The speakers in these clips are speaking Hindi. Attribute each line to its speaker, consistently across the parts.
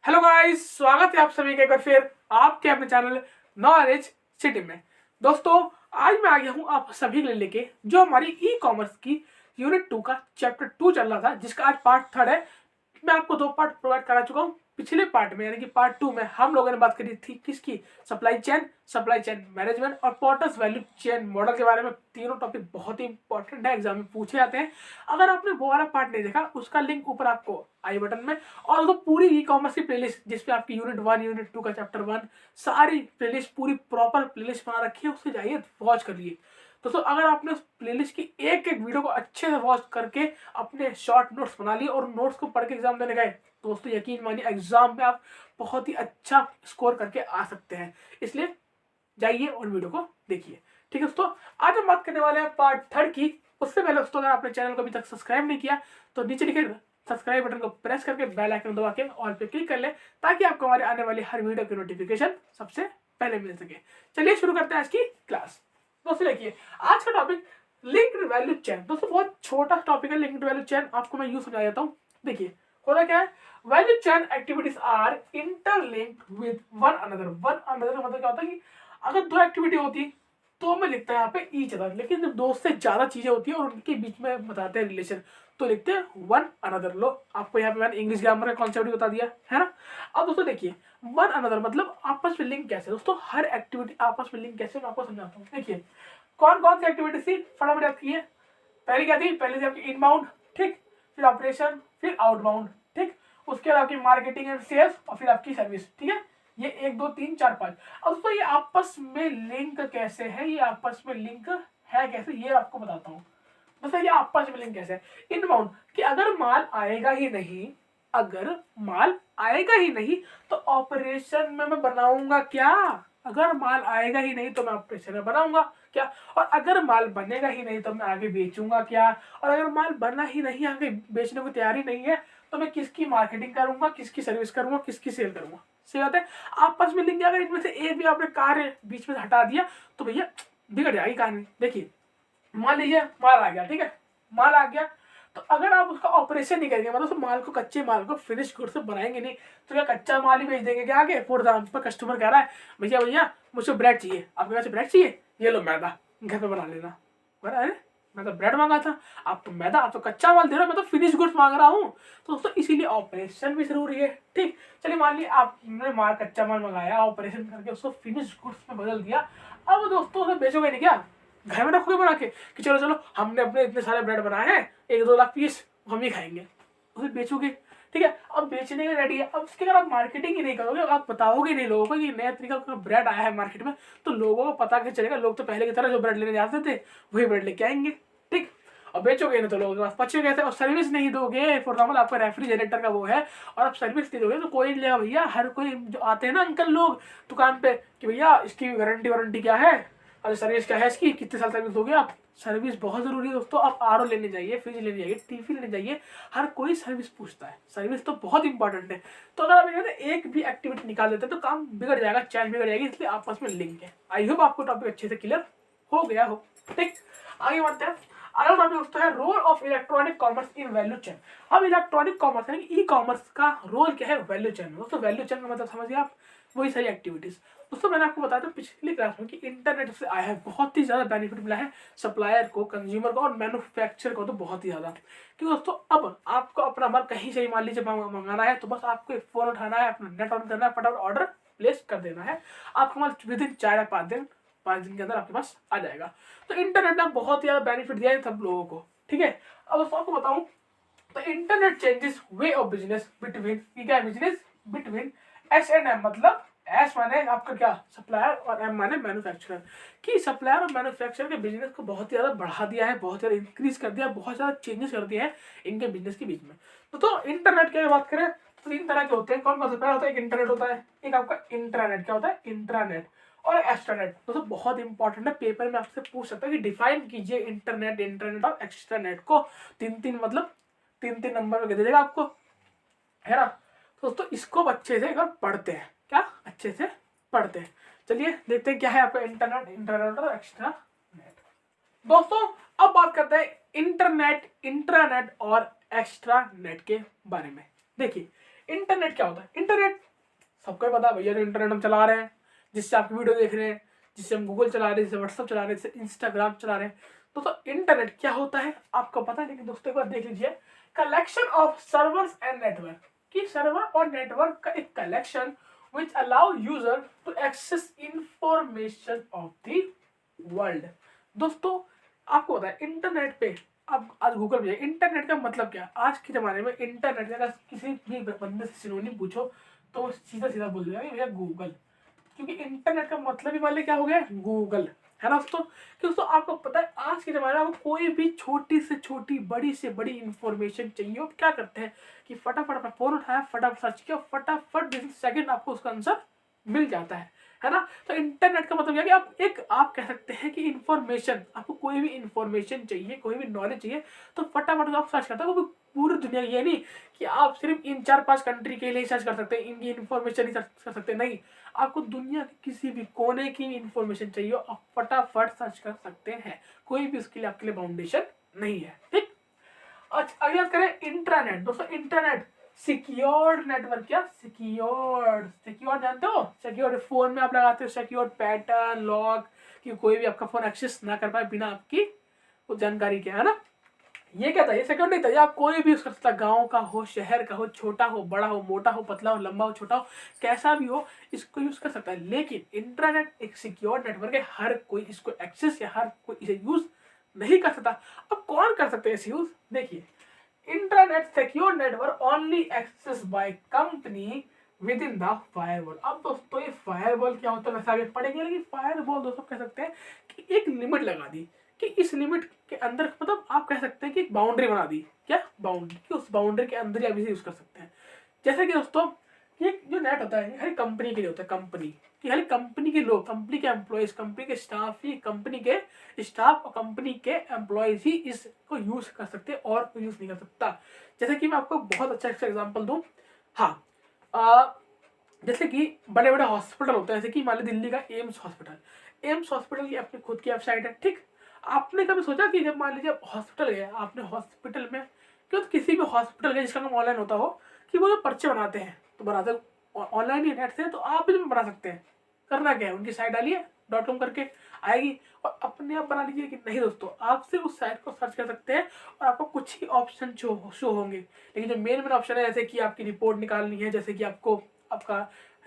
Speaker 1: हेलो गाइस, स्वागत है आप सभी का एक बार फिर आपके अपने चैनल नॉलेज सिटी में। दोस्तों, आज मैं आ गया हूँ आप सभी के लिए लेके जो हमारी ई कॉमर्स की यूनिट 2 का चैप्टर 2 चल रहा था, जिसका आज पार्ट 3 है। मैं आपको 2 पार्ट प्रोवाइड करा चुका हूँ। पिछले पार्ट में यानी कि पार्ट 2 में हम लोगों ने बात करी थी किसकी, सप्लाई चेन मैनेजमेंट और पोर्टर्स वैल्यू चेन मॉडल के बारे में। तीनों टॉपिक बहुत ही इंपॉर्टेंट है, एग्जाम में पूछे जाते हैं। अगर आपने वो वाला पार्ट नहीं देखा, उसका लिंक ऊपर आपको आई बटन में, और तो पूरी ई कॉमर्स की प्लेलिस्ट जिसपे आपकी यूनिट 1 यूनिट 2 का चैप्टर 1 सारी प्लेलिस्ट, पूरी प्रॉपर प्लेलिस्ट बना रखी है, उससे जाइए वॉच करिए। दोस्तों, अगर आपने उस प्लेलिस्ट की एक एक वीडियो को अच्छे से वॉच करके अपने शॉर्ट नोट्स बना लिए और नोट्स को पढ़ के एग्जाम देने गए, दोस्तों यकीन मानिए एग्जाम में आप बहुत ही अच्छा स्कोर करके आ सकते हैं। इसलिए जाइए और वीडियो को देखिए। ठीक है दोस्तों, आज हम बात करने वाले हैं पार्ट 3 की। उससे पहले दोस्तों, अगर आपने चैनल को अभी तक सब्सक्राइब नहीं किया तो नीचे लिखे सब्सक्राइब बटन को प्रेस करके बेल आइकन दबा के ऑल पे क्लिक कर ले, ताकि आपको हमारे आने वाली हर वीडियो की नोटिफिकेशन सबसे पहले मिल सके। चलिए शुरू करते हैं आज की क्लास। दोस्तों देखिए, आज का टॉपिक लिंक्ड वैल्यू चेन। दोस्तों बहुत छोटा टॉपिक है लिंक्ड वैल्यू चेन, आपको मैं यूं समझा देता हूँ। देखिए होता क्या है, value chain activities are interlinked with one another. One another का मतलब क्या होता है कि अगर दो एक्टिविटी होती तो मैं लिखता है यहाँ पे ईच अदर, लेकिन जब दो से ज्यादा चीजें होती है और उनके बीच में बताते हैं रिलेशन, तो लिखते हैं वन अनदर। लो, आपको यहाँ पे मैंने इंग्लिश ग्रामर का कॉन्सेप्ट भी बता दिया है ना। अब दोस्तों देखिए, वन अनदर मतलब आपस में लिंक कैसे। दोस्तों हर एक्टिविटी आपस में लिंक कैसे, मैं आपको समझाता हूँ। देखिए कौन कौन सी एक्टिविटी थी, फटाफट याद कीजिए। पहली क्या थी, पहले थी आपकी इनबाउंड, ठीक, फिर ऑपरेशन, फिर आउटबाउंड, ठीक, उसके बाद आपकी मार्केटिंग एंड सेल्स, और फिर आपकी सर्विस। ठीक है, ये 1 2 3 4 5। अब दोस्तों ये आपस में लिंक कैसे है, ये आपस में लिंक है कैसे, ये आपको बताता हूँ। दोस्तों ये आपस में लिंक कैसे है, इनबाउंड कि अगर माल आएगा ही नहीं, अगर माल आएगा ही नहीं तो ऑपरेशन में मैं बनाऊंगा क्या। अगर माल आएगा ही नहीं तो मैं ऑपरेशन में बनाऊंगा क्या, और अगर माल बनेगा ही नहीं तो मैं आगे बेचूंगा क्या, और अगर माल बना ही नहीं, आगे बेचने को तैयारी नहीं है, तो मैं किसकी मार्केटिंग करूंगा, किसकी सर्विस करूंगा, किसकी सेल करूंगा। सही बात है, आपस में लिंक। अगर इनमें से एक भी आपने कार्य बीच में से हटा दिया तो भैया बिगड़ जाएगी कहानी। देखिए मान लीजिए माल आ गया, ठीक है, माल आ गया, तो अगर आप उसका ऑपरेशन नहीं करेंगे, मतलब माल को, कच्चे माल को फिनिश गुड से बनाएंगे नहीं, तो क्या कच्चा माल ही बेच देंगे क्या आगे। फॉर एग्जाम्पल कस्टमर कह रहा है, भैया भैया मुझे ब्रेड चाहिए, आपके पास ब्रेड चाहिए, ये लो मैदा, घर पे बना लेना। अरे मैं तो ब्रेड मांगा था, आप तो मैदा, आप तो कच्चा माल दे रहे हो, मैं तो फिनिश गुड्स मांग रहा हूँ। तो दोस्तों इसीलिए ऑपरेशन भी जरूरी है। ठीक, चलिए मान लीजिए आपने माल, कच्चा माल मंगाया, ऑपरेशन करके उसको फिनिश गुड्स में बदल दिया। अब दोस्तों उसे बेचोगे नहीं क्या, घर में रखोगे बना के कि चलो चलो हमने अपने इतने सारे ब्रेड बनाए हैं, 1 2 लाख पीस हम ही खाएंगे, उसे बेचोगे। ठीक है, अब बेचने के रेडी है। अब उसके अगर आप मार्केटिंग ही नहीं करोगे, आप बताओगे नहीं लोगों को कि नया तरीका का ब्रेड आया है मार्केट में, तो लोगों को पता कैसे चलेगा। लोग तो पहले की तरह जो ब्रेड लेने जाते थे वही ब्रेड लेके आएंगे। ठीक, और बेचोगे नहीं तो लोगों के पास बचे कैसे, और सर्विस नहीं दोगे। फॉर एग्जाम्पल आपका रेफ्रिजरेटर का वो है और आप सर्विस नहीं दोगे तो कोई नहीं लेगा भैया। हर कोई जो आते हैं ना अंकल लोग दुकान पे कि भैया इसकी गारंटी वारंटी क्या है, और सर्विस क्या है इसकी, कितने साल सर्विस दोगे आप। सर्विस बहुत जरूरी है दोस्तों। आप आरओ लेने जाइए, फ्रिज लेने जाइए, टीवी लेने जाइए, हर कोई सर्विस पूछता है। सर्विस तो बहुत इंपॉर्टेंट है। तो अगर आप एक भी एक्टिविटी निकाल देते हैं तो काम बिगड़ जाएगा, चैन बिगड़ जाएगी। इसलिए आपस में लिंक है। आई होप आपको टॉपिक अच्छे से क्लियर हो गया हो। ठीक, आगे बढ़ते हैं। अगला टॉपिक दोस्तों है role of electronic commerce in value chain. अब इलेक्ट्रॉनिक कॉमर्स यानी ई कॉमर्स का रोल क्या है वैल्यू चेन में। दोस्तों वैल्यू चेन का मतलब समझिए आप, वही सारी एक्टिविटीज। दोस्तों मैंने आपको बताया था पिछली क्लास में कि इंटरनेट से आया है, बहुत ही ज्यादा बेनिफिट मिला है सप्लायर को, कंज्यूमर को और मैन्युफैक्चरर को, तो बहुत ही ज्यादा। क्योंकि दोस्तों अब आपको अपना माल कहीं से ही मान लीजिए मंगाना है, तो बस आपको एक फोन उठाना है, अपना नेट ऑन करना है, फटाफट ऑर्डर प्लेस कर देना है, आपका माल विद इन 4 या 5 दिन के अंदर आपके पास आ जाएगा। तो इंटरनेट ने बहुत ही ज्यादा बेनिफिट दिया है सब लोगों को। ठीक है, अब दोस्तों आपको बताऊं तो internet changes way of business between, क्या है business between S and M. मतलब एस माने आपका क्या, सप्लायर, और एम माने मैन्युफैक्चरर। कि सप्लायर और मैन्युफैक्चरर के बिजनेस को बहुत ज्यादा बढ़ा दिया है, बहुत ज्यादा इंक्रीज कर दिया, बहुत ज्यादा चेंजेस कर दिए हैं इनके बिजनेस के बीच में। तो इंटरनेट की बात करें तो 3 तरह के होते हैं। कौन कौन सा, पहला होता है एक इंटरनेट होता है, एक आपका इंट्रानेट। क्या होता है, इंट्रानेट और एक्स्ट्रानेट। दोस्तों बहुत इंपॉर्टेंट है, पेपर में आपसे पूछ सकता है कि डिफाइन कीजिए इंटरनेट, इंटरनेट और एक्स्ट्रानेट को। 3 मतलब 3 नंबर में दे देगा आपको, है ना। तो दोस्तों इसको अच्छे से एक बार पढ़ते हैं, क्या अच्छे से पढ़ते हैं। चलिए देखते हैं क्या है आपका इंटरनेट, इंटरनेट और एक्स्ट्रानेट। दोस्तों अब बात करते हैं इंटरनेट, इंट्रानेट और एक्स्ट्रानेट के बारे में। देखिए इंटरनेट क्या होता है। इंटरनेट सबको ही पता है भैया, जो इंटरनेट हम चला रहे हैं, जिससे आपकी वीडियो देख रहे हैं, जिससे हम गूगल चला रहे हैं, जिससे व्हाट्सअप चला रहे हैं, जिससे इंस्टाग्राम चला रहे हैं। दोस्तों इंटरनेट क्या होता है आपको पता है, लेकिन दोस्तों एक बार देख लीजिए, collection of servers and network, कि सर्वर और नेटवर्क का एक collection which allow user to access information of the world। दोस्तों आपको पता है इंटरनेट पे, अब आज गूगल पे इंटरनेट का मतलब क्या है। आज के जमाने में इंटरनेट का किसी भी बंदे से सिनोनिम पूछो तो वो सीधा सीधा बोल देगा भैया गूगल, क्योंकि इंटरनेट का मतलब ही मान लिया क्या हो गया, गूगल, है ना दोस्तों। कि दोस्तों आपको पता है आज के ज़माने में आपको कोई भी छोटी से छोटी बड़ी से बड़ी इंफॉर्मेशन चाहिए, आप क्या करते हैं कि फटाफट अपना फोन उठाया, फटाफट सर्च किया, फटाफट विद सेकंड आपको उसका आंसर मिल जाता है ना। तो इंटरनेट का मतलब क्या कि आप कह सकते हैं कि इंफॉर्मेशन, आपको कोई भी इंफॉर्मेशन चाहिए, कोई भी नॉलेज चाहिए, तो फटाफट आप सर्च करते हैं। वो भी पूरी दुनिया, ये नहीं कि आप सिर्फ इन 4-5 कंट्री के लिए सर्च कर सकते हैं, इनकी इंफॉर्मेशन ही सर्च कर सकते हैं, नहीं, आपको दुनिया के किसी भी कोने की इंफॉर्मेशन चाहिए आप फटाफट सर्च कर सकते हैं, कोई भी उसके लिए आपके लिए बाउंडेशन नहीं है, ठीक। अच्छा अगर बात करें इंटरनेट, दोस्तों इंटरनेट सिक्योर्ड नेटवर्क, क्या सिक्योर्ड जानते हो, सिक्योर्ड फोन में आप लगाते हो सिक्योर्ड पैटर्न लॉक, कि कोई भी आपका फोन एक्सेस ना कर पाए बिना आपकी उस जानकारी के, है ना। ये क्या था, ये सिक्योर नहीं था, ये आप कोई भी यूज कर सकता, गाँव का हो, शहर का हो, छोटा हो, बड़ा हो, मोटा हो, पतला हो, लंबा हो, छोटा हो, कैसा भी हो, इसको यूज कर सकता है। लेकिन इंटरनेट एक सिक्योर नेटवर्क है, हर कोई इसको एक्सेस या हर कोई इसे यूज नहीं कर सकता। अब कौन कर सकते हैं इसे यूज, देखिए, internet secure network only access by company within the firewall. अब दोस्तों ये फायरवॉल क्या होता है वैसे आगे पढ़ेंगे, लेकिन फायरवॉल दोस्तों कह सकते हैं कि एक लिमिट लगा दी, कि इस लिमिट के अंदर, मतलब आप कह सकते हैं कि एक बाउंड्री बना दी, क्या बाउंड्री, कि उस बाउंड्री के अंदर ही आप इसे यूज कर सकते हैं। जैसे कि दोस्तों ये जो नेट होता है हर कंपनी के लिए होता है, कंपनी कि हर कंपनी के लोग, कंपनी के एम्प्लॉयज, कंपनी के स्टाफ ही, कंपनी के स्टाफ और कंपनी के एम्प्लॉयज ही इसको यूज कर सकते हैं और कोई यूज नहीं कर सकता। जैसे कि मैं आपको बहुत अच्छा एग्जाम्पल दूं, हाँ, जैसे कि बड़े बड़े हॉस्पिटल होते हैं, जैसे कि मान लीजिए दिल्ली का एम्स हॉस्पिटल की अपनी खुद की वेबसाइट है, ठीक। आपने कभी सोचा कि जब मान लीजिए हॉस्पिटल गए, आपने हॉस्पिटल में, क्यों किसी भी हॉस्पिटल गए जिसका काम ऑनलाइन होता हो, कि वो जो पर्चे बनाते हैं तो बनाते ऑनलाइन ही नेट से, तो आप भी बना सकते हैं। करना क्या है, उनकी साइट डालिए .com करके आएगी और अपने आप बना लीजिए। कि नहीं दोस्तों, आप सिर्फ उस साइट को सर्च कर सकते हैं और आपको कुछ ही ऑप्शन शो होंगे, लेकिन जो मेन ऑप्शन है, जैसे कि आपकी रिपोर्ट निकालनी है, जैसे कि आपको आपका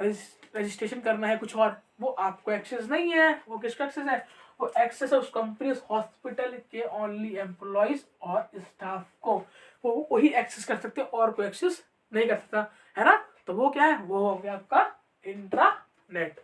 Speaker 1: रजिस्ट्रेशन करना है कुछ और, वो आपको एक्सेस नहीं है। वो किसका एक्सेस है, वो एक्सेस है उस कंपनी, उस हॉस्पिटल के ओनली एम्प्लॉयज और स्टाफ को, वो वही एक्सेस कर सकते हैं और कोई एक्सेस नहीं कर सकता, है ना। तो वो क्या है, वो हो गया आपका इंट्रानेट।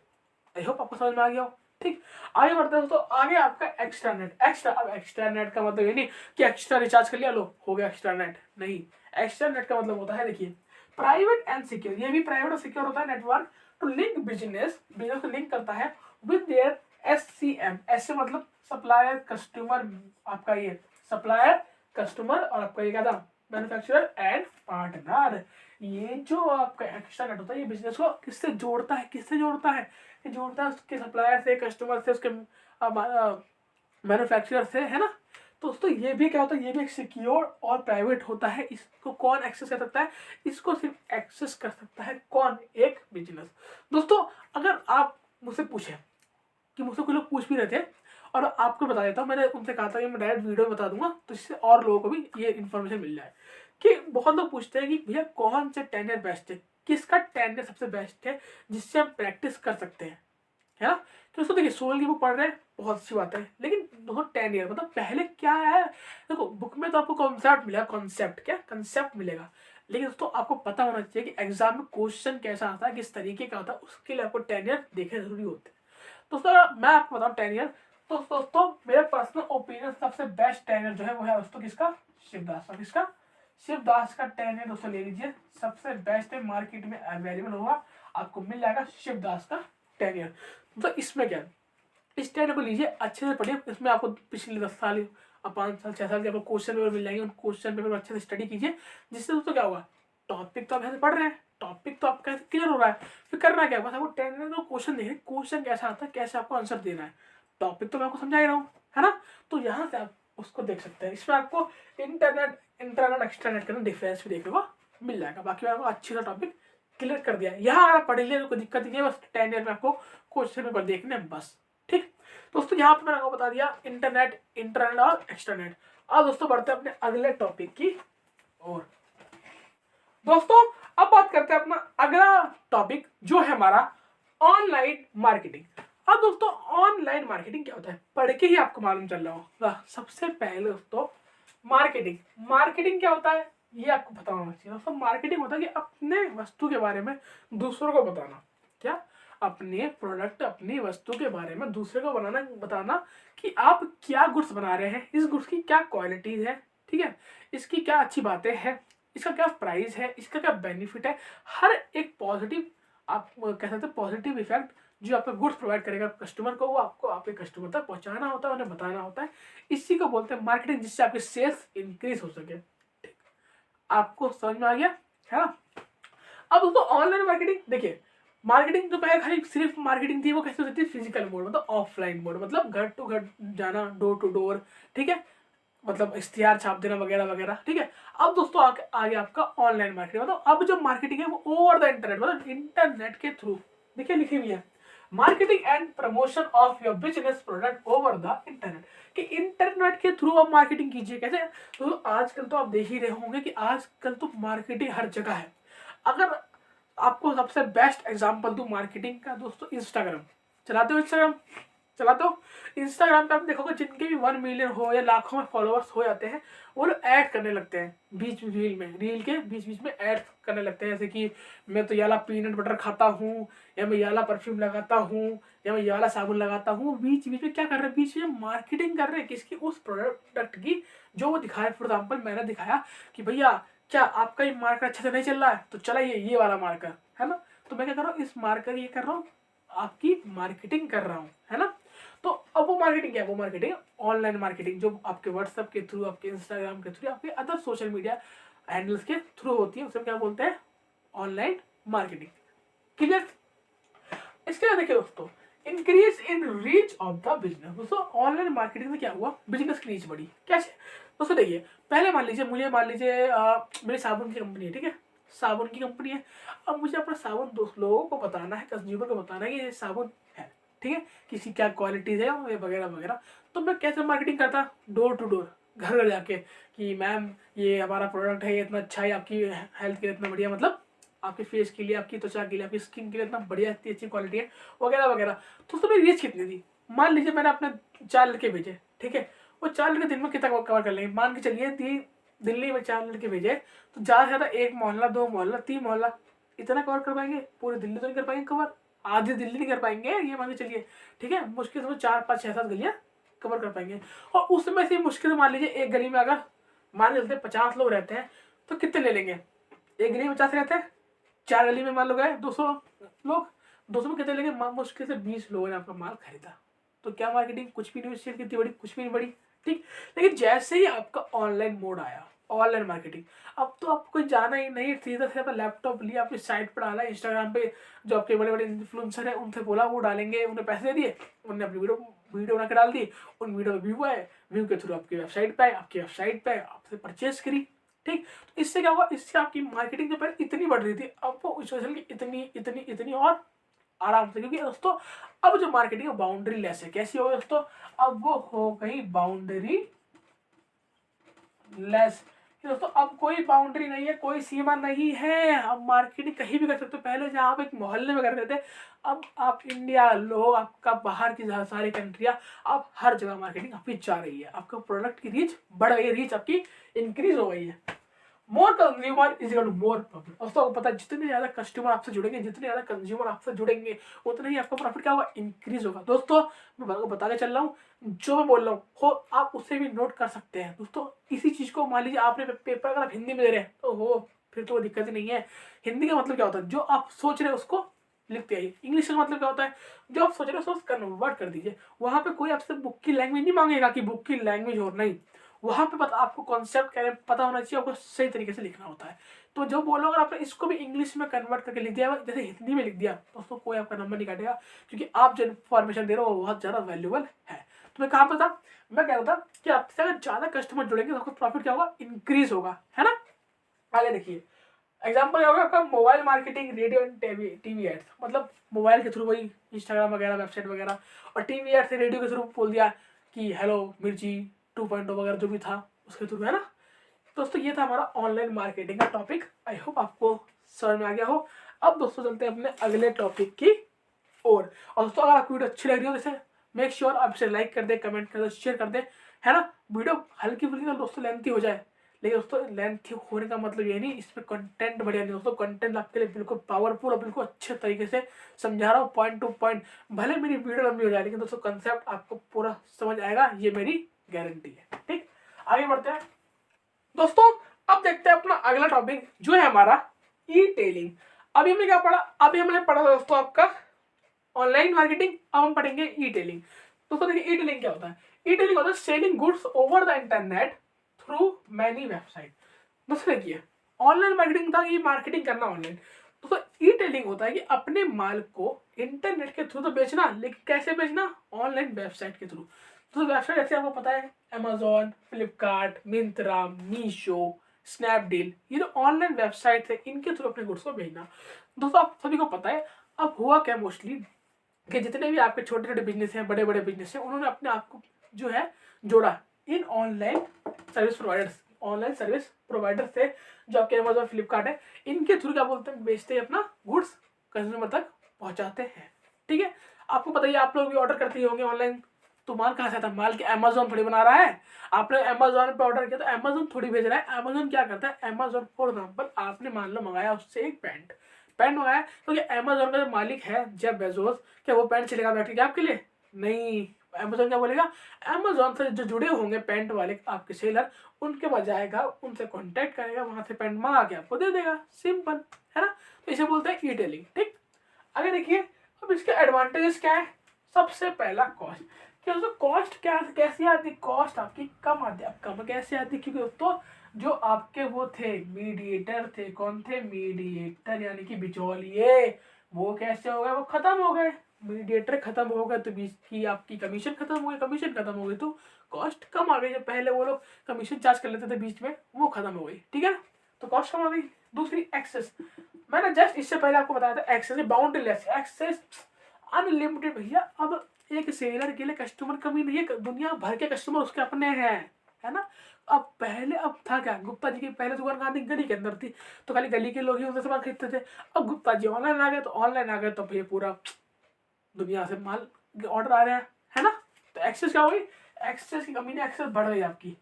Speaker 1: आई होप आपको समझ में आ गया हो, ठीक। आगे बढ़ते हैं दोस्तों, आगे आपका एक्स्ट्रा नेट। अब एक्स्ट्रा नेट का मतलब ये नहीं कि एक्स्ट्रा रिचार्ज कर लिया लो हो गया एक्स्ट्रा नेट, नहीं। एक्स्ट्रा नेट का मतलब होता है, देखिए, प्राइवेट एंड सिक्योर, ये भी प्राइवेट और सिक्योर होता है नेटवर्क टू लिंक बिजनेस को लिंक करता है विद देयर SCM, ऐसे मतलब सप्लायर कस्टमर, आपका ये सप्लायर कस्टमर और आपका ये क्या था, मैन्युफैक्चरर एंड पार्टनर। ये जो आपका एक्स्ट्रा नेट होता है ये बिजनेस को किससे जोड़ता है, ये जोड़ता है उसके सप्लायर से, कस्टमर से, उसके मैन्युफैक्चरर से, है ना। तो दोस्तों ये भी क्या होता है, ये भी एक सिक्योर और प्राइवेट होता है। इसको कौन एक्सेस कर सकता है, इसको सिर्फ एक्सेस कर सकता है कौन, एक बिजनेस। दोस्तों अगर आप मुझसे पूछे, कि मुझसे कुछ लोग पूछ भी रहे थे और आपको बता देता हूँ, मैंने उनसे कहा था कि मैं डायरेक्ट वीडियो में बता दूंगा तो इससे और लोगों को भी ये इन्फॉर्मेशन मिल जाए। कि बहुत लोग पूछते हैं कि भैया कौन से टेनर बेस्ट है, किसका टेनर सबसे बेस्ट है जिससे हम प्रैक्टिस कर सकते हैं, है ना। तो उसको देखिए, सोल की बुक पढ़ रहे हैं, बहुत अच्छी बात है, लेकिन दोस्तों 10 ईयर मतलब पहले क्या है, देखो बुक में तो आपको कॉन्सेप्ट मिलेगा, कंसेप्ट मिलेगा, लेकिन दोस्तों आपको पता होना चाहिए कि एग्जाम में क्वेश्चन कैसा आता है, किस तरीके का आता है, उसके लिए आपको 10 ईयर देखने जरूरी होते हैं। दोस्तों मैं आपको बताऊँ 10 ईयर, तो दोस्तों मेरा पर्सनल ओपिनियन सबसे बेस्ट 10 ईयर जो है वो है दोस्तों किसका, शिवदास का। किसका, शिवदास का 10 ईयर दोस्तों ले लीजिए, सबसे बेस्ट है, मार्केट में अवेलेबल होगा, आपको मिल जाएगा शिवदास का 10 ईयर। तो इसमें क्या है, इस 10 को लीजिए, अच्छे से पढ़िए, इसमें आपको पिछले 10 साल और 5 साल 6 साल के आपको क्वेश्चन पेपर मिल जाएंगे, उन क्वेश्चन पेपर अच्छे से स्टडी कीजिए, जिससे दोस्तों क्या होगा, टॉपिक तो आप ऐसे पढ़ रहे हैं, टॉपिक तो आपका क्लियर हो रहा है, फिर करना क्या है, बस आपको 10 में तो क्वेश्चन देखें, क्वेश्चन कैसा आता है, कैसे आपको आंसर देना है, टॉपिक तो मैं आपको समझा ही रहा हूँ, है ना। तो यहाँ से आप उसको देख सकते हैं, इसमें आपको इंटरनेट एक्स्ट्रानेट का डिफरेंस भी देखने को मिल जाएगा। बाकी मैं आपको अच्छी सा टॉपिक क्लियर कर दिया। यहाँ अगर पढ़ लिया तो कोई दिक्कत नहीं है, बस 10 ईयर में आपको क्वेश्चन पेपर देखने हैं बस। ठीक दोस्तों, यहाँ पे मैंने आपको बता दिया इंटरनेट, इंटरनेट और एक्सटरनेट। अब दोस्तों बढ़ते हैं अपने अगले टॉपिक की ओर। दोस्तों अब बात करते हैं अपना अगला टॉपिक जो है हमारा ऑनलाइन मार्केटिंग। अब दोस्तों ऑनलाइन मार्केटिंग क्या होता है, पढ़ के ही आपको मालूम चल रहा होगा। सबसे पहले दोस्तों मार्केटिंग, मार्केटिंग क्या होता है ये आपको पता होना चाहिए। दोस्तों मार्केटिंग होता है कि अपने वस्तु के बारे में दूसरों को बताना। क्या? अपने प्रोडक्ट, अपनी वस्तु के बारे में दूसरे को बताना कि आप क्या गुड्स बना रहे हैं, इस गुड्स की क्या क्वालिटीज है, ठीक है, इसकी क्या अच्छी बातें हैं, इसका क्या प्राइस है, इसका क्या बेनिफिट है। हर एक पॉजिटिव, आप कह सकते हैं पॉजिटिव इफेक्ट जो आपका गुड्स प्रोवाइड करेगा कस्टमर को, वो आपको आपके कस्टमर तक पहुंचाना होता है, उन्हें बताना होता है। इसी को बोलते हैं मार्केटिंग, जिससे आपके सेल्स इंक्रीज हो सके। ठीक, आपको समझ में आ गया है ना। अब दोस्तों ऑनलाइन मार्केटिंग देखिए, मार्केटिंग तो पहले खाली सिर्फ मार्केटिंग थी, वो कैसे होती थी, फिजिकल मोड मतलब ऑफलाइन मोड, मतलब घर टू घर जाना, डोर टू डोर, ठीक है, मतलब इश्तिहार छाप देना वगैरह वगैरह। ठीक है, अब दोस्तों आगे आपका ऑनलाइन मार्केटिंग, मतलब अब जो मार्केटिंग है वो ओवर द इंटरनेट, मतलब इंटरनेट के थ्रू। देखिए लिखी हुई है marketing and promotion of your business product over the internet, कि इंटरनेट के थ्रू आप मार्केटिंग कीजिए। कैसे? तो आजकल तो आप देख ही रहे होंगे कि आजकल तो मार्केटिंग हर जगह है। अगर आपको सबसे बेस्ट एग्जांपल दूं मार्केटिंग का दोस्तों, इंस्टाग्राम चलाते हो, इंस्टाग्राम चलाते हो, इंस्टाग्राम पे आप देखोगे जिनके भी 1 मिलियन हो या लाखों में फॉलोअर्स हो जाते हैं, वो लोग ऐड करने लगते हैं बीच में, रील के बीच बीच में ऐड करने लगते हैं। जैसे कि मैं तो ये वाला पीनट बटर खाता हूँ, या मैं ये वाला परफ्यूम लगाता हूँ, या मैं ये वाला साबुन लगाता हूँ। बीच बीच में क्या कर रहे हैं, बीच में मार्केटिंग कर रहे हैं किसकी, उस प्रोडक्ट की जो वो दिखाया। फॉर एग्जाम्पल मैंने दिखाया कि भैया क्या आपका ये मार्कर अच्छे से नहीं चल रहा है, तो चला ये वाला मार्कर है ना, तो मैं क्या कर रहा हूँ, इस मार्कर ये कर रहा हूँ, आपकी मार्केटिंग कर रहा हूँ, है ना। तो अब वो मार्केटिंग क्या है, वो मार्केटिंग ऑनलाइन मार्केटिंग, जो आपके व्हाट्सएप के थ्रू, आपके इंस्टाग्राम के थ्रू, आपके अदर सोशल मीडिया हैंडल्स के थ्रू होती है, उसे क्या बोलते हैं, ऑनलाइन मार्केटिंग। क्लियर? इसके बाद देखिए दोस्तों, increase in reach of the business. दोस्तों ऑनलाइन मार्केटिंग में क्या हुआ, बिजनेस की रीच बढ़ी। कैसे? दोस्तों देखिए, पहले मान लीजिए मेरी साबुन की कंपनी है, ठीक है, साबुन की कंपनी है। अब मुझे अपना साबुन दोस्त लोगों को बताना है, कंज्यूमर को बताना है कि ये साबुन है, ठीक है, किसी क्या क्वालिटीज है वगैरह वगैरह। तो मैं कैसे मार्केटिंग करता, डोर टू डोर, घर घर जाके कि मैम ये हमारा प्रोडक्ट है, ये इतना अच्छा है, आपकी हेल्थ के लिए इतना बढ़िया, मतलब आपके फेस के लिए, आपकी त्वचा के लिए, आपकी स्किन के लिए इतना बढ़िया, इतनी अच्छी क्वालिटी है वगैरह वगैरह। तो उसमें रीच कितनी थी, मान लीजिए मैंने अपने 4 लड़के भेजे, ठीक है, वो 4 लड़के दिन में कितना कवर कर लेंगे, मान के चलिए दिल्ली में 4 लड़के भेजे, तो ज़्यादा से ज़्यादा 1 मोहल्ला, 2 मोहल्ला, 3 मोहल्ला, इतना कवर कर पाएंगे। पूरी दिल्ली तो नहीं कर पाएंगे कवर, आधी दिल्ली नहीं कर पाएंगे, ये मान के चलिए, ठीक है, मुश्किल से 4, 5, 6, 7 गलियाँ कवर कर पाएंगे। और उसमें से मुश्किल मान लीजिए एक गली में अगर मान लीजिए 50 लोग रहते हैं, तो कितने ले लेंगे, एक गली में 50 रहते हैं, 4 गली में मान लो गए 200 लोग, 200 में कितने लेंगे, मुश्किल से 20 लोगों ने आपका माल खरीदा। तो क्या मार्केटिंग कुछ भी नहीं हुई, सेल कितनी बड़ी, कुछ भी नहीं बड़ी। ठीक, लेकिन जैसे ही आपका ऑनलाइन मोड आया, ऑनलाइन मार्केटिंग, अब तो आपको कोई जाना ही नहीं, सीधा सीधा लैपटॉप लिया, अपनी साइट पर डाला, इंस्टाग्राम पे जो आपके बड़े बड़े इन्फ्लुएंसर हैं उनसे बोला, वो डालेंगे, उन्हें पैसे दे दिए, उन्होंने अपनी वीडियो बना के डाल दी, उन वीडियो में व्यू आए, व्यू के थ्रू आपकी वेबसाइट पे आए, आपकी वेबसाइट पे आपसे परचेज करी। ठीक, तो इससे क्या हुआ, इससे आपकी मार्केटिंग जो पहले इतनी बढ़ रही थी, अब वो चल की इतनी इतनी इतनी और आराम से, क्योंकि दोस्तों अब जो मार्केटिंग बाउंड्री लेस है। कैसी हो दोस्तों, अब वो हो गई बाउंड्री लेस। दोस्तों अब कोई बाउंड्री नहीं है, कोई सीमा नहीं है, अब मार्केटिंग कहीं भी कर सकते हो। पहले जहाँ आप एक मोहल्ले में करते थे, अब आप इंडिया लो, आपका बाहर की सारी कंट्रियाँ, अब हर जगह मार्केटिंग आपकी जा रही है, आपका प्रोडक्ट की रीच बढ़ गई है, रीच आपकी इंक्रीज हो गई है। More consumer is equal to more profit. दोस्तों आपको पता है, जितने ज़्यादा कस्टमर आपसे जुड़ेंगे, जितने ज़्यादा कंज्यूमर आपसे जुड़ेंगे, उतना ही आपका प्रॉफिट क्या होगा, इंक्रीज होगा। दोस्तों मैं बता के चल रहा हूँ, जो मैं बोल रहा हूँ हो आप उससे भी नोट कर सकते हैं। दोस्तों इसी चीज़ को मान लीजिए आपने पेपर अगर आप हिंदी में दे रहे हैं तो हो, फिर तो दिक्कत ही नहीं है। हिंदी का मतलब क्या होता है, जो आप सोच रहे हैं उसको लिखते आइए। इंग्लिश का मतलब क्या होता है, जो आप सोच रहे हो उसको कन्वर्ट कर दीजिए। वहाँ पे कोई आपसे बुक की लैंग्वेज नहीं मांगेगा कि बुक की लैंग्वेज हो, नहीं, वहाँ पे आपको कॉन्सेप्ट पता होना चाहिए, आपको सही तरीके से लिखना होता है। तो जो बोलो, अगर आपने इसको भी इंग्लिश में कन्वर्ट करके लिख दिया, जैसे हिंदी में लिख दिया, तो उसको कोई आपका नंबर नहीं काटेगा, क्योंकि आप जो इन्फॉर्मेशन दे रहे हो वो बहुत ज़्यादा वैल्यूबल है। तो मैं कहाँ पर था, मैं कह रहा था कि आपसे अगर ज़्यादा कस्टमर जुड़ेंगे तो आपको प्रॉफिट क्या होगा, इंक्रीज होगा, है ना। आगे देखिए, एग्जाम्पल क्या होगा आपका, mobile marketing, radio and TV ads, मतलब मोबाइल के थ्रू वही इंस्टाग्राम वगैरह, वेबसाइट वगैरह, और टीवी एड से रेडियो के थ्रू बोल दिया कि हेलो मिर्ची 2.0 वगैरह जो भी था उसके थ्रू, है ना। दोस्तों ये था हमारा ऑनलाइन मार्केटिंग का टॉपिक। आई होप आपको समझ में आ गया हो। अब दोस्तों चलते हैं अपने अगले टॉपिक की और दोस्तों अगर आपको वीडियो अच्छी लग रही हो जैसे मेक श्योर आप इसे लाइक कर दे, कमेंट कर दे, शेयर कर दे, है ना। वीडियो हल्की फुल्की तो दोस्तों लेंथी हो जाए, लेकिन दोस्तों लेंथी होने का मतलब ये नहीं इसमें कंटेंट बढ़िया नहीं। दोस्तों कंटेंट आपके लिए बिल्कुल पावरफुल और बिल्कुल अच्छे तरीके से समझा रहा हूँ, पॉइंट टू पॉइंट। भले मेरी वीडियो लंबी हो जाए लेकिन दोस्तों कंसेप्ट आपको पूरा समझ आएगा, ये मेरी गारंटी है। ठीक, आगे बढ़ते हैं दोस्तों। अब देखते हैं अपना अगला टॉपिक जो है हमारा ई टेलिंग। अभी हमने क्या पढ़ा, अभी हमने पढ़ा दोस्तों आपका ऑनलाइन मार्केटिंग, अब हम पढ़ेंगे ई टेलिंग। दोस्तों देखिए ई टेलिंग क्या होता है। ई टेलिंग होता है selling goods over the internet through many website. दोस्तों देखिए ऑनलाइन मार्केटिंग था ये मार्केटिंग करना ऑनलाइन। दोस्तों ई टेलिंग होता है कि अपने माल को इंटरनेट के थ्रू तो बेचना, लेकिन कैसे बेचना, ऑनलाइन वेबसाइट के थ्रू। तो वेबसाइट ऐसे आपको पता है अमेजोन, फ्लिपकार्ट, मिंत्रा, मीशो, स्नैपडील, ये जो ऑनलाइन वेबसाइट है इनके थ्रू अपने गुड्स को भेजना। दोस्तों आप सभी को पता है अब हुआ क्या मोस्टली कि जितने भी आपके छोटे छोटे बिजनेस हैं, बड़े बड़े बिजनेस हैं, उन्होंने अपने आप को जो है जोड़ा इन online service providers, online service provider से, जो आपके अमेजोन, फ्लिपकार्ट है, इनके थ्रू क्या बोलते हैं बेचते हैं, अपना गुड्स कंज्यूमर तक पहुंचाते हैं। ठीक है, आपको पता ही आप लोग भी ऑर्डर करते ही होंगे ऑनलाइन, तो माल कहाँ से आता है, माल के अमेजोन थोड़ी बना रहा है। आपने अमेजोन पे ऑर्डर किया तो अमेजोन थोड़ी भेज रहा है। अमेजोन क्या करता है, अमेजोन फॉर एग्जाम्पल आपने मान लो मंगाया उससे एक पैंट मंगाया, तो क्या अमेजोन का जो मालिक है जेफ बेजोस, क्या वो पैंट चलेगा बैठ के आपके लिए, नहीं। अमेजोन क्या बोलेगा, अमेजोन से जो जुड़े होंगे पैंट वाले आपके सेलर, उनके पास जाएगा, उनसे कांटेक्ट करेगा, वहां से पैंट मंगा के आपको दे देगा, सिंपल है ना। तो इसे बोलते हैं ई टेलिंग। ठीक, आगे देखिए अब इसके एडवांटेजेस क्या है। सबसे पहला कॉस्ट, कि उसको कॉस्ट क्या कैसी आती, कॉस्ट आपकी कम आती है। अब कम कैसे आती, क्योंकि दोस्तों जो आपके वो थे मीडिएटर थे, कौन थे, मीडिएटर यानी कि बिचौलिए, वो कैसे हो गए, वो खत्म हो गए। मीडिएटर खत्म हो गए तो बीच की आपकी कमीशन खत्म हो गई, कमीशन खत्म हो गई तो कॉस्ट कम आ गई। जो पहले वो लोग कमीशन चार्ज कर लेते थे बीच में, वो खत्म हो गई। ठीक है, तो कॉस्ट कम आ गई। दूसरी एक्सेस, मैंने जस्ट इससे पहले आपको बताया था एक्सेस बाउंड्रीलेस, एक्सेस अनलिमिटेड। भैया अब एक सेलर के लिए कस्टमर कमी नहीं है, दुनिया भर के कस्टमर उसके अपने हैं, है ना। अब पहले अब था क्या, गुप्ता जी की पहले दुकान कहाँ थी, गली के अंदर थी, तो खाली गली के लोग ही उनसे सामान खरीदते थे। अब गुप्ता जी ऑनलाइन आ गए, तो ऑनलाइन आ गए तो भैया पूरा दुनिया से माल ऑर्डर आ रहे हैं, है ना। तो एक्सेस क्या हो गई, एक्सेस की कमी नहीं, एक्सेस बढ़ गई आपकी।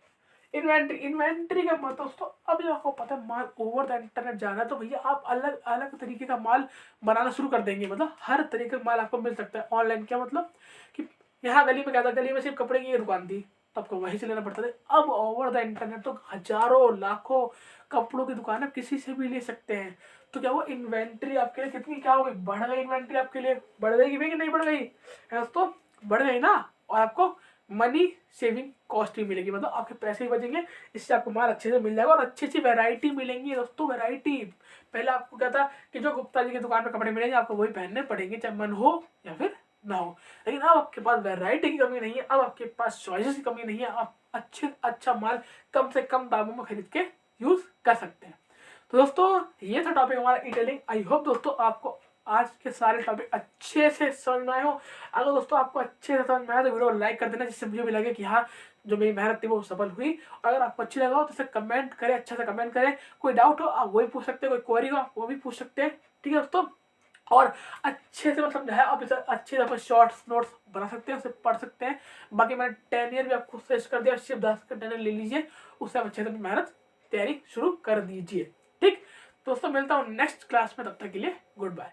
Speaker 1: इन्वेंट्री का मतलब दोस्तों अब जब आपको पता है माल ओवर द इंटरनेट जा रहा है, तो भैया आप अलग अलग तरीके का माल बनाना शुरू कर देंगे। मतलब हर तरीके का माल आपको मिल सकता है ऑनलाइन। क्या मतलब कि यहाँ गली में क्या था, गली में सिर्फ कपड़े की दुकान थी तो आपको वहीं से लेना पड़ता था। अब ओवर द इंटरनेट तो हजारों लाखों कपड़ों की दुकान है, किसी से भी ले सकते हैं। तो क्या वो इन्वेंट्री आपके लिए कितनी क्या हो गई, बढ़ गई। इन्वेंट्री आपके लिए बढ़ गई कि नहीं बढ़ गई, दोस्तों बढ़ गई ना। और आपको मनी सेविंग कॉस्ट भी मिलेगी, मतलब आपके पैसे भी बचेंगे, इससे आपको माल अच्छे से मिल जाएगा और अच्छी अच्छी वैरायटी मिलेंगी। दोस्तों वैरायटी, पहले आपको क्या था कि जो गुप्ता जी की दुकान पर कपड़े मिलेंगे आपको वही पहनने पड़ेंगे, चाहे मन हो या फिर ना हो। लेकिन अब आपके पास वैरायटी की कमी नहीं है, अब आपके पास चॉइसेस की कमी नहीं है, आप अच्छा माल कम से कम दामों में खरीद के यूज कर सकते हैं। तो दोस्तों ये था टॉपिक हमारा ई टेलिंग। आई होप दोस्तों आपको आज के सारे टॉपिक अच्छे से समझ में आए हो। अगर दोस्तों आपको अच्छे से समझ में आया तो वीडियो को लाइक कर देना, जिससे मुझे भी लगे कि हाँ जो मेरी मेहनत थी वो सफल हुई। अगर आपको अच्छी लगा हो तो इसे कमेंट करें, अच्छा से कमेंट करें। कोई डाउट हो आप वही पूछ सकते हैं, कोई क्वेरी हो वो भी पूछ सकते हैं। ठीक है दोस्तों, और अच्छे से मैं समझाया, आप इसे अच्छे से अपने शॉर्ट्स नोट्स बना सकते हैं, उसे पढ़ सकते हैं। बाकी मैंने 10 ईयर भी आपको सजेस्ट कर दिया, सिर्फ 10 का 10 ईयर ले लीजिए, उससे आप अच्छे से मेहनत तैयारी शुरू कर दीजिए। ठीक दोस्तों, मिलता हूँ नेक्स्ट क्लास में, तब तक के लिए गुड बाय।